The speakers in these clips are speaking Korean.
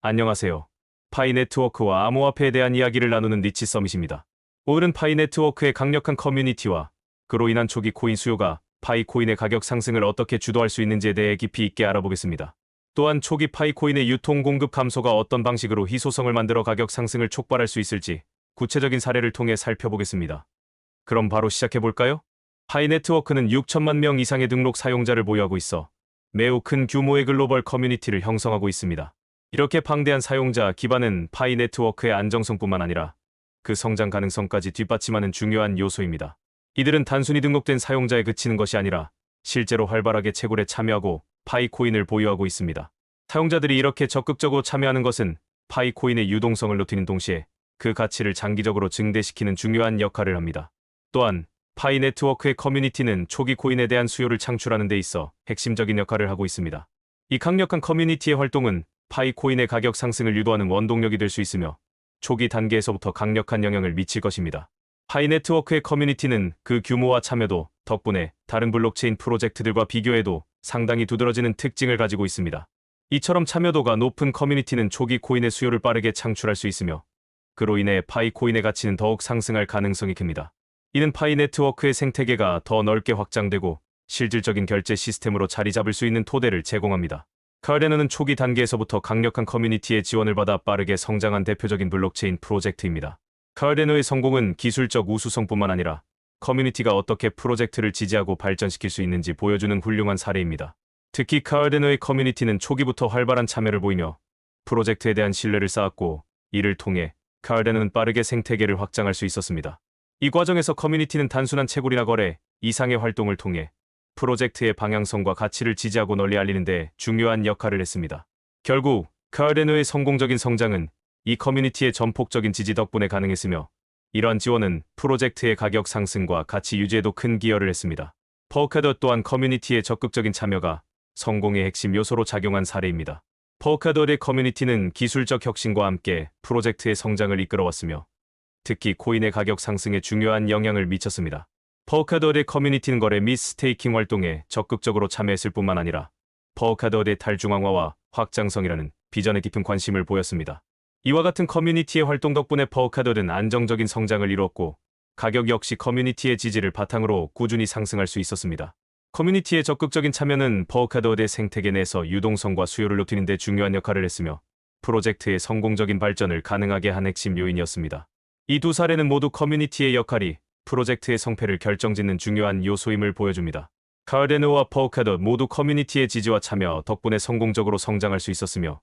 안녕하세요. 파이 네트워크와 암호화폐에 대한 이야기를 나누는 니치 서밋입니다. 오늘은 파이 네트워크의 강력한 커뮤니티와 그로 인한 초기 코인 수요가 파이 코인의 가격 상승을 어떻게 주도할 수 있는지에 대해 깊이 있게 알아보겠습니다. 또한 초기 파이 코인의 유통 공급 감소가 어떤 방식으로 희소성을 만들어 가격 상승을 촉발할 수 있을지 구체적인 사례를 통해 살펴보겠습니다. 그럼 바로 시작해볼까요? 파이 네트워크는 6천만 명 이상의 등록 사용자를 보유하고 있어 매우 큰 규모의 글로벌 커뮤니티를 형성하고 있습니다. 이렇게 방대한 사용자 기반은 파이 네트워크의 안정성뿐만 아니라 그 성장 가능성까지 뒷받침하는 중요한 요소입니다. 이들은 단순히 등록된 사용자에 그치는 것이 아니라 실제로 활발하게 채굴에 참여하고 파이 코인을 보유하고 있습니다. 사용자들이 이렇게 적극적으로 참여하는 것은 파이 코인의 유동성을 높이는 동시에 그 가치를 장기적으로 증대시키는 중요한 역할을 합니다. 또한 파이 네트워크의 커뮤니티는 초기 코인에 대한 수요를 창출하는 데 있어 핵심적인 역할을 하고 있습니다. 이 강력한 커뮤니티의 활동은 파이 코인의 가격 상승을 유도하는 원동력이 될 수 있으며 초기 단계에서부터 강력한 영향을 미칠 것입니다. 파이 네트워크의 커뮤니티는 그 규모와 참여도 덕분에 다른 블록체인 프로젝트들과 비교해도 상당히 두드러지는 특징을 가지고 있습니다. 이처럼 참여도가 높은 커뮤니티는 초기 코인의 수요를 빠르게 창출할 수 있으며 그로 인해 파이 코인의 가치는 더욱 상승할 가능성이 큽니다. 이는 파이 네트워크의 생태계가 더 넓게 확장되고 실질적인 결제 시스템으로 자리 잡을 수 있는 토대를 제공합니다. 카르데노는 초기 단계에서부터 강력한 커뮤니티의 지원을 받아 빠르게 성장한 대표적인 블록체인 프로젝트입니다. 카르데노의 성공은 기술적 우수성뿐만 아니라 커뮤니티가 어떻게 프로젝트를 지지하고 발전시킬 수 있는지 보여주는 훌륭한 사례입니다. 특히 카르데노의 커뮤니티는 초기부터 활발한 참여를 보이며 프로젝트에 대한 신뢰를 쌓았고 이를 통해 카르데노는 빠르게 생태계를 확장할 수 있었습니다. 이 과정에서 커뮤니티는 단순한 채굴이나 거래 이상의 활동을 통해 프로젝트의 방향성과 가치를 지지하고 널리 알리는 데 중요한 역할을 했습니다. 결국 카르데노의 성공적인 성장은 이 커뮤니티의 전폭적인 지지 덕분에 가능했으며 이러한 지원은 프로젝트의 가격 상승과 가치 유지에도 큰 기여를 했습니다. 포카도 또한 커뮤니티의 적극적인 참여가 성공의 핵심 요소로 작용한 사례입니다. 포카도의 커뮤니티는 기술적 혁신과 함께 프로젝트의 성장을 이끌어왔으며 특히 코인의 가격 상승에 중요한 영향을 미쳤습니다. 포카도의 커뮤니티는 거래 및 스테이킹 활동에 적극적으로 참여했을 뿐만 아니라 포카도의 탈중앙화와 확장성이라는 비전에 깊은 관심을 보였습니다. 이와 같은 커뮤니티의 활동 덕분에 포카도는 안정적인 성장을 이루었고 가격 역시 커뮤니티의 지지를 바탕으로 꾸준히 상승할 수 있었습니다. 커뮤니티의 적극적인 참여는 포카도의 생태계 내에서 유동성과 수요를 높이는 데 중요한 역할을 했으며 프로젝트의 성공적인 발전을 가능하게 한 핵심 요인이었습니다. 이 두 사례는 모두 커뮤니티의 역할이 프로젝트의 성패를 결정짓는 중요한 요소임을 보여줍니다. 카르데노와 포카도 모두 커뮤니티의 지지와 참여 덕분에 성공적으로 성장할 수 있었으며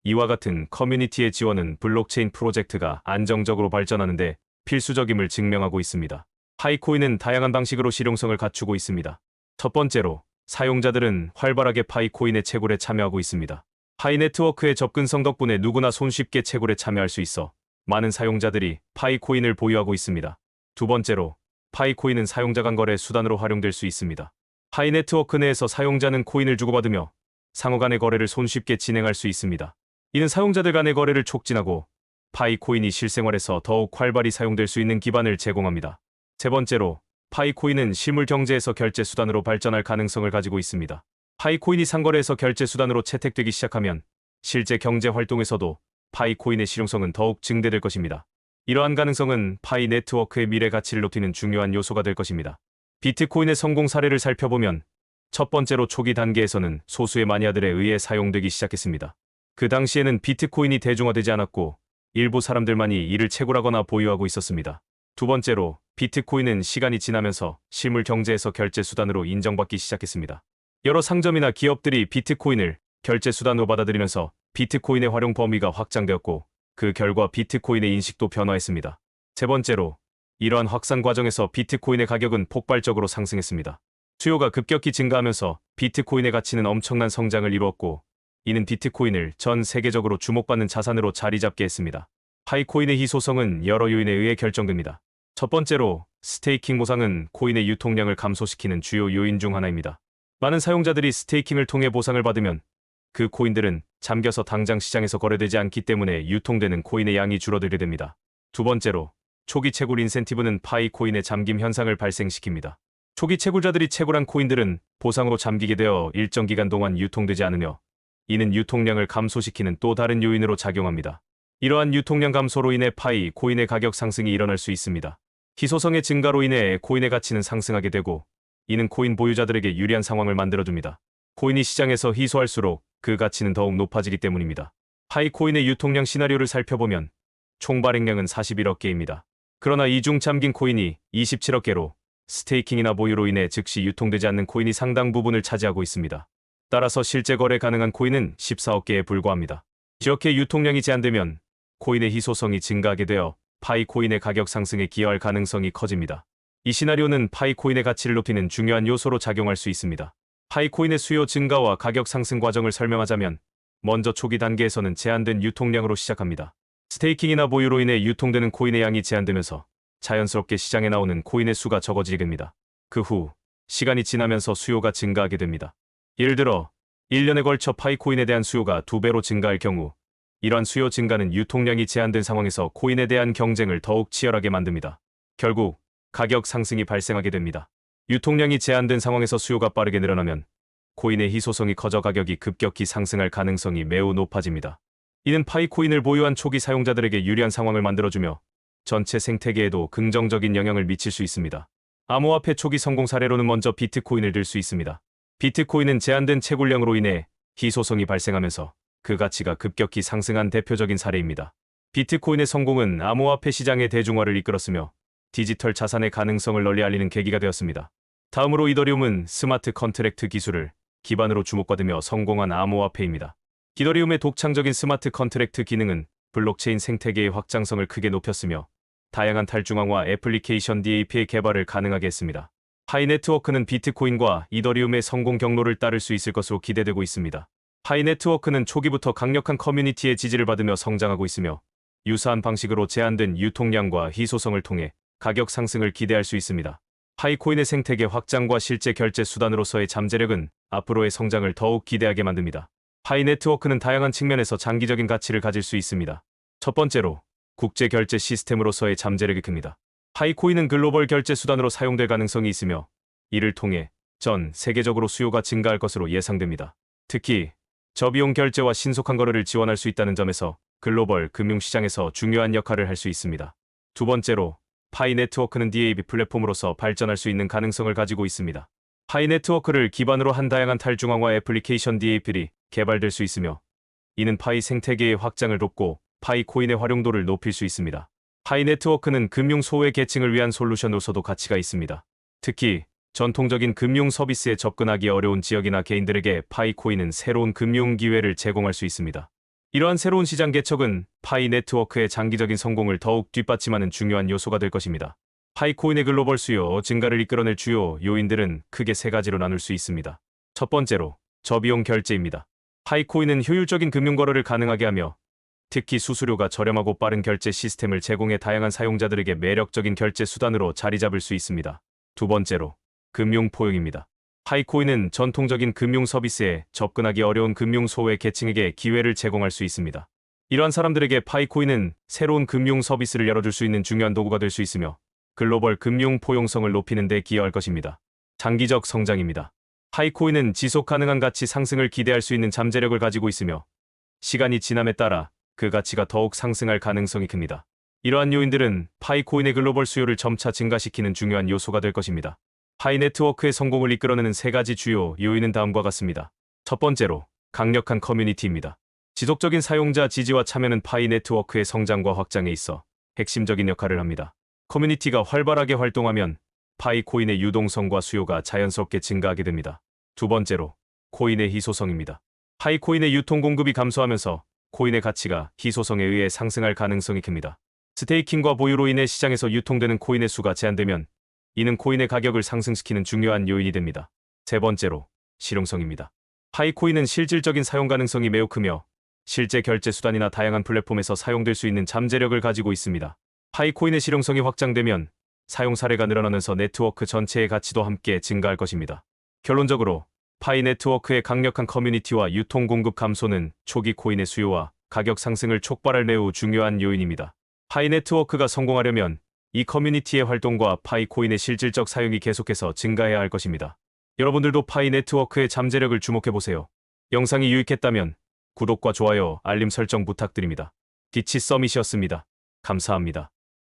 이와 같은 커뮤니티의 지원은 블록체인 프로젝트가 안정적으로 발전하는 데 필수적임을 증명하고 있습니다. 파이코인은 다양한 방식으로 실용성을 갖추고 있습니다. 첫 번째로 사용자들은 활발하게 파이코인의 채굴에 참여하고 있습니다. 파이 네트워크의 접근성 덕분에 누구나 손쉽게 채굴에 참여할 수 있어 많은 사용자들이 파이코인을 보유하고 있습니다. 두 번째로, 파이코인은 사용자 간 거래 수단으로 활용될 수 있습니다. 파이 네트워크 내에서 사용자는 코인을 주고받으며 상호 간의 거래를 손쉽게 진행할 수 있습니다. 이는 사용자들 간의 거래를 촉진하고 파이코인이 실생활에서 더욱 활발히 사용될 수 있는 기반을 제공합니다. 세 번째로, 파이코인은 실물 경제에서 결제 수단으로 발전할 가능성을 가지고 있습니다. 파이코인이 상거래에서 결제 수단으로 채택되기 시작하면 실제 경제 활동에서도 파이코인의 실용성은 더욱 증대될 것입니다. 이러한 가능성은 파이 네트워크의 미래 가치를 높이는 중요한 요소가 될 것입니다. 비트코인의 성공 사례를 살펴보면 첫 번째로 초기 단계에서는 소수의 마니아들에 의해 사용되기 시작했습니다. 그 당시에는 비트코인이 대중화되지 않았고 일부 사람들만이 이를 채굴하거나 보유하고 있었습니다. 두 번째로 비트코인은 시간이 지나면서 실물 경제에서 결제 수단으로 인정받기 시작했습니다. 여러 상점이나 기업들이 비트코인을 결제 수단으로 받아들이면서 비트코인의 활용 범위가 확장되었고 그 결과 비트코인의 인식도 변화했습니다. 세 번째로, 이러한 확산 과정에서 비트코인의 가격은 폭발적으로 상승했습니다. 수요가 급격히 증가하면서 비트코인의 가치는 엄청난 성장을 이루었고 이는 비트코인을 전 세계적으로 주목받는 자산으로 자리 잡게 했습니다. 파이코인의 희소성은 여러 요인에 의해 결정됩니다. 첫 번째로, 스테이킹 보상은 코인의 유통량을 감소시키는 주요 요인 중 하나입니다. 많은 사용자들이 스테이킹을 통해 보상을 받으면 그 코인들은 잠겨서 당장 시장에서 거래되지 않기 때문에 유통되는 코인의 양이 줄어들게 됩니다. 두 번째로, 초기 채굴 인센티브는 파이코인의 잠김 현상을 발생시킵니다. 초기 채굴자들이 채굴한 코인들은 보상으로 잠기게 되어 일정 기간 동안 유통되지 않으며 이는 유통량을 감소시키는 또 다른 요인으로 작용합니다. 이러한 유통량 감소로 인해 파이 코인의 가격 상승이 일어날 수 있습니다. 희소성의 증가로 인해 코인의 가치는 상승하게 되고, 이는 코인 보유자들에게 유리한 상황을 만들어줍니다. 코인이 시장에서 희소할수록 그 가치는 더욱 높아지기 때문입니다. 파이 코인의 유통량 시나리오를 살펴보면 총 발행량은 41억 개입니다. 그러나 이 중 잠긴 코인이 27억 개로 스테이킹이나 보유로 인해 즉시 유통되지 않는 코인이 상당 부분을 차지하고 있습니다. 따라서 실제 거래 가능한 코인은 14억 개에 불과합니다. 이렇게 유통량이 제한되면 코인의 희소성이 증가하게 되어 파이 코인의 가격 상승에 기여할 가능성이 커집니다. 이 시나리오는 파이 코인의 가치를 높이는 중요한 요소로 작용할 수 있습니다. 파이 코인의 수요 증가와 가격 상승 과정을 설명하자면, 먼저 초기 단계에서는 제한된 유통량으로 시작합니다. 스테이킹이나 보유로 인해 유통되는 코인의 양이 제한되면서 자연스럽게 시장에 나오는 코인의 수가 적어지게 됩니다. 그 후 시간이 지나면서 수요가 증가하게 됩니다. 예를 들어 1년에 걸쳐 파이 코인에 대한 수요가 2배로 증가할 경우, 이러한 수요 증가는 유통량이 제한된 상황에서 코인에 대한 경쟁을 더욱 치열하게 만듭니다. 결국 가격 상승이 발생하게 됩니다. 유통량이 제한된 상황에서 수요가 빠르게 늘어나면 코인의 희소성이 커져 가격이 급격히 상승할 가능성이 매우 높아집니다. 이는 파이 코인을 보유한 초기 사용자들에게 유리한 상황을 만들어주며 전체 생태계에도 긍정적인 영향을 미칠 수 있습니다. 암호화폐 초기 성공 사례로는 먼저 비트코인을 들 수 있습니다. 비트코인은 제한된 채굴량으로 인해 희소성이 발생하면서 그 가치가 급격히 상승한 대표적인 사례입니다. 비트코인의 성공은 암호화폐 시장의 대중화를 이끌었으며 디지털 자산의 가능성을 널리 알리는 계기가 되었습니다. 다음으로 이더리움은 스마트 컨트랙트 기술을 기반으로 주목받으며 성공한 암호화폐입니다. 이더리움의 독창적인 스마트 컨트랙트 기능은 블록체인 생태계의 확장성을 크게 높였으며 다양한 탈중앙화 애플리케이션 DAP의 개발을 가능하게 했습니다. 파이 네트워크는 비트코인과 이더리움의 성공 경로를 따를 수 있을 것으로 기대되고 있습니다. 파이 네트워크는 초기부터 강력한 커뮤니티의 지지를 받으며 성장하고 있으며 유사한 방식으로 제한된 유통량과 희소성을 통해 가격 상승을 기대할 수 있습니다. 파이 코인의 생태계 확장과 실제 결제 수단으로서의 잠재력은 앞으로의 성장을 더욱 기대하게 만듭니다. 파이 네트워크는 다양한 측면에서 장기적인 가치를 가질 수 있습니다. 첫 번째로, 국제 결제 시스템으로서의 잠재력이 큽니다. 파이 코인은 글로벌 결제 수단으로 사용될 가능성이 있으며 이를 통해 전 세계적으로 수요가 증가할 것으로 예상됩니다. 특히 저비용 결제와 신속한 거래를 지원할 수 있다는 점에서 글로벌 금융시장에서 중요한 역할을 할 수 있습니다. 두 번째로, 파이 네트워크는 DAB 플랫폼으로서 발전할 수 있는 가능성을 가지고 있습니다. 파이 네트워크를 기반으로 한 다양한 탈중앙화 애플리케이션 DAP이 개발될 수 있으며 이는 파이 생태계의 확장을 돕고 파이 코인의 활용도를 높일 수 있습니다. 파이 네트워크는 금융 소외 계층을 위한 솔루션으로서도 가치가 있습니다. 특히 전통적인 금융 서비스에 접근하기 어려운 지역이나 개인들에게 파이 코인은 새로운 금융 기회를 제공할 수 있습니다. 이러한 새로운 시장 개척은 파이 네트워크의 장기적인 성공을 더욱 뒷받침하는 중요한 요소가 될 것입니다. 파이 코인의 글로벌 수요 증가를 이끌어낼 주요 요인들은 크게 세 가지로 나눌 수 있습니다. 첫 번째로, 저비용 결제입니다. 파이 코인은 효율적인 금융 거래를 가능하게 하며 특히 수수료가 저렴하고 빠른 결제 시스템을 제공해 다양한 사용자들에게 매력적인 결제 수단으로 자리 잡을 수 있습니다. 두 번째로, 금융 포용입니다. 파이 코인은 전통적인 금융 서비스에 접근하기 어려운 금융 소외 계층에게 기회를 제공할 수 있습니다. 이러한 사람들에게 파이 코인은 새로운 금융 서비스를 열어줄 수 있는 중요한 도구가 될 수 있으며 글로벌 금융 포용성을 높이는 데 기여할 것입니다. 장기적 성장입니다. 파이 코인은 지속 가능한 가치 상승을 기대할 수 있는 잠재력을 가지고 있으며 시간이 지남에 따라 그 가치가 더욱 상승할 가능성이 큽니다. 이러한 요인들은 파이 코인의 글로벌 수요를 점차 증가시키는 중요한 요소가 될 것입니다. 파이 네트워크의 성공을 이끌어내는 세 가지 주요 요인은 다음과 같습니다. 첫 번째로, 강력한 커뮤니티입니다. 지속적인 사용자 지지와 참여는 파이 네트워크의 성장과 확장에 있어 핵심적인 역할을 합니다. 커뮤니티가 활발하게 활동하면 파이 코인의 유동성과 수요가 자연스럽게 증가하게 됩니다. 두 번째로, 코인의 희소성입니다. 파이 코인의 유통 공급이 감소하면서 코인의 가치가 희소성에 의해 상승할 가능성이 큽니다. 스테이킹과 보유로 인해 시장에서 유통되는 코인의 수가 제한되면 이는 코인의 가격을 상승시키는 중요한 요인이 됩니다. 세 번째로, 실용성입니다. 파이 코인은 실질적인 사용 가능성이 매우 크며 실제 결제 수단이나 다양한 플랫폼에서 사용될 수 있는 잠재력을 가지고 있습니다. 파이 코인의 실용성이 확장되면 사용 사례가 늘어나면서 네트워크 전체의 가치도 함께 증가할 것입니다. 결론적으로 파이 네트워크의 강력한 커뮤니티와 유통 공급 감소는 초기 코인의 수요와 가격 상승을 촉발할 매우 중요한 요인입니다. 파이 네트워크가 성공하려면 이 커뮤니티의 활동과 파이 코인의 실질적 사용이 계속해서 증가해야 할 것입니다. 여러분들도 파이 네트워크의 잠재력을 주목해보세요. 영상이 유익했다면 구독과 좋아요, 알림 설정 부탁드립니다. 디치 서밋이었습니다. 감사합니다.